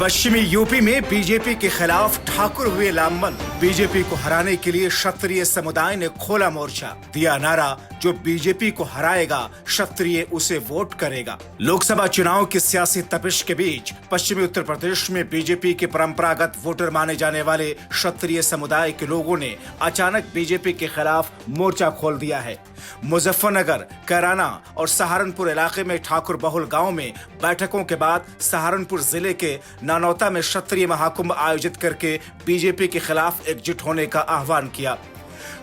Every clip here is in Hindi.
पश्चिमी यूपी में बीजेपी के खिलाफ ठाकुर हुए लामबंद। बीजेपी को हराने के लिए क्षत्रिय समुदाय ने खोला मोर्चा, दिया नारा, जो बीजेपी को हराएगा क्षत्रिय उसे वोट करेगा। लोकसभा चुनाव की सियासी तपिश के बीच पश्चिमी उत्तर प्रदेश में बीजेपी के परंपरागत वोटर माने जाने वाले क्षत्रिय समुदाय के लोगों ने अचानक बीजेपी के खिलाफ मोर्चा खोल दिया है। मुजफ्फरनगर, कैराना और सहारनपुर इलाके में ठाकुर बहुल गांव में बैठकों के बाद सहारनपुर जिले के नानौता में क्षत्रिय महाकुंभ आयोजित करके बीजेपी के खिलाफ एकजुट होने का आह्वान किया।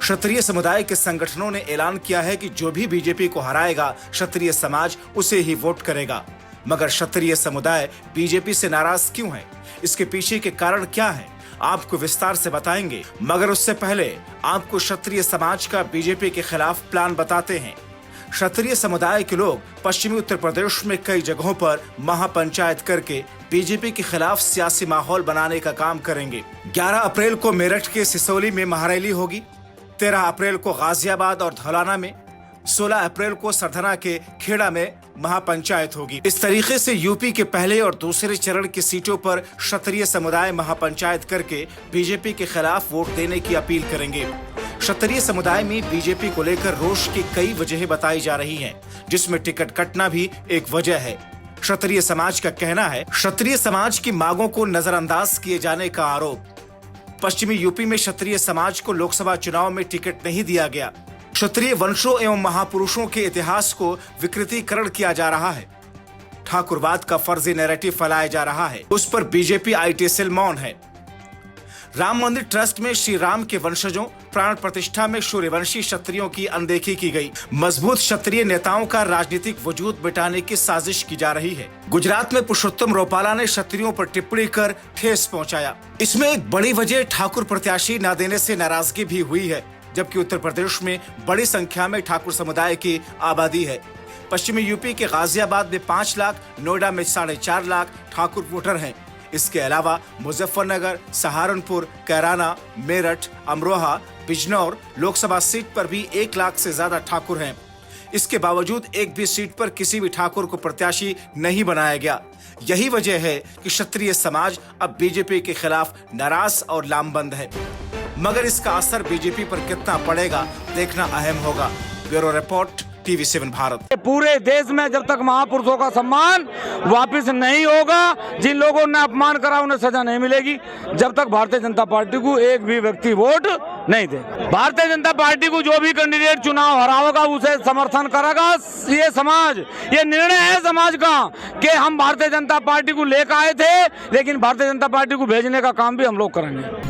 क्षत्रिय समुदाय के संगठनों ने ऐलान किया है कि जो भी बीजेपी को हराएगा क्षत्रिय समाज उसे ही वोट करेगा। मगर क्षत्रिय समुदाय बीजेपी से नाराज क्यों है, इसके पीछे के कारण क्या है, आपको विस्तार से बताएंगे। मगर उससे पहले आपको क्षत्रिय समाज का बीजेपी के खिलाफ प्लान बताते हैं। क्षत्रिय समुदाय के लोग पश्चिमी उत्तर प्रदेश में कई जगहों पर महापंचायत करके बीजेपी के खिलाफ सियासी माहौल बनाने का काम करेंगे। 11 अप्रैल को मेरठ के सिसोली में महारैली होगी, 13 अप्रैल को गाजियाबाद और धौलाना में, 16 अप्रैल को सरधना के खेड़ा में महापंचायत होगी। इस तरीके से यूपी के पहले और दूसरे चरण की सीटों पर क्षत्रिय समुदाय महापंचायत करके बीजेपी के खिलाफ वोट देने की अपील करेंगे। क्षत्रिय समुदाय में बीजेपी को लेकर रोष की कई वजहें बताई जा रही हैं, जिसमें टिकट कटना भी एक वजह है। क्षत्रिय समाज का कहना है, क्षत्रिय समाज की मांगों को नजरअंदाज किए जाने का आरोप। पश्चिमी यूपी में क्षत्रिय समाज को लोकसभा चुनाव में टिकट नहीं दिया गया। क्षत्रिय वंशों एवं महापुरुषों के इतिहास को विकृतीकरण किया जा रहा है। ठाकुरवाद का फर्जी नैरेटिव फैलाया जा रहा है, उस पर बीजेपी IT सेल मौन है। राम मंदिर ट्रस्ट में श्री राम के वंशजों, प्राण प्रतिष्ठा में सूर्यवंशी क्षत्रियों की अनदेखी की गई। मजबूत क्षत्रिय नेताओं का राजनीतिक वजूद मिटाने की साजिश की जा रही है। गुजरात में पुरुषोत्तम रूपाला ने क्षत्रियों पर टिप्पणी कर ठेस पहुंचाया। इसमें एक बड़ी वजह ठाकुर प्रत्याशी न देने से नाराजगी भी हुई है, जबकि उत्तर प्रदेश में बड़ी संख्या में ठाकुर समुदाय की आबादी है। पश्चिमी यूपी के गाजियाबाद में 5 लाख, नोएडा में 4.5 लाख ठाकुर वोटर हैं। इसके अलावा मुजफ्फरनगर, सहारनपुर, कैराना, मेरठ, अमरोहा, बिजनौर लोकसभा सीट पर भी 1 लाख से ज्यादा ठाकुर हैं। इसके बावजूद एक भी सीट पर किसी भी ठाकुर को प्रत्याशी नहीं बनाया गया। यही वजह है कि क्षत्रिय समाज अब बीजेपी के खिलाफ नाराज और लामबंद है। मगर इसका असर बीजेपी पर कितना पड़ेगा, देखना अहम होगा। Bureau report, TV7 Bharat. पूरे देश में जब तक महापुरुषों का सम्मान वापस नहीं होगा, जिन लोगों ने अपमान करा उन्हें सजा नहीं मिलेगी, जब तक भारतीय जनता पार्टी को एक भी व्यक्ति वोट नहीं दे। भारतीय जनता पार्टी को जो भी कैंडिडेट चुनाव हराएगा उसे समर्थन करेगा ये समाज। ये निर्णय है समाज का कि हम भारतीय जनता पार्टी को लेकर आए थे, लेकिन भारतीय जनता पार्टी को भेजने का काम भी हम लोग करेंगे।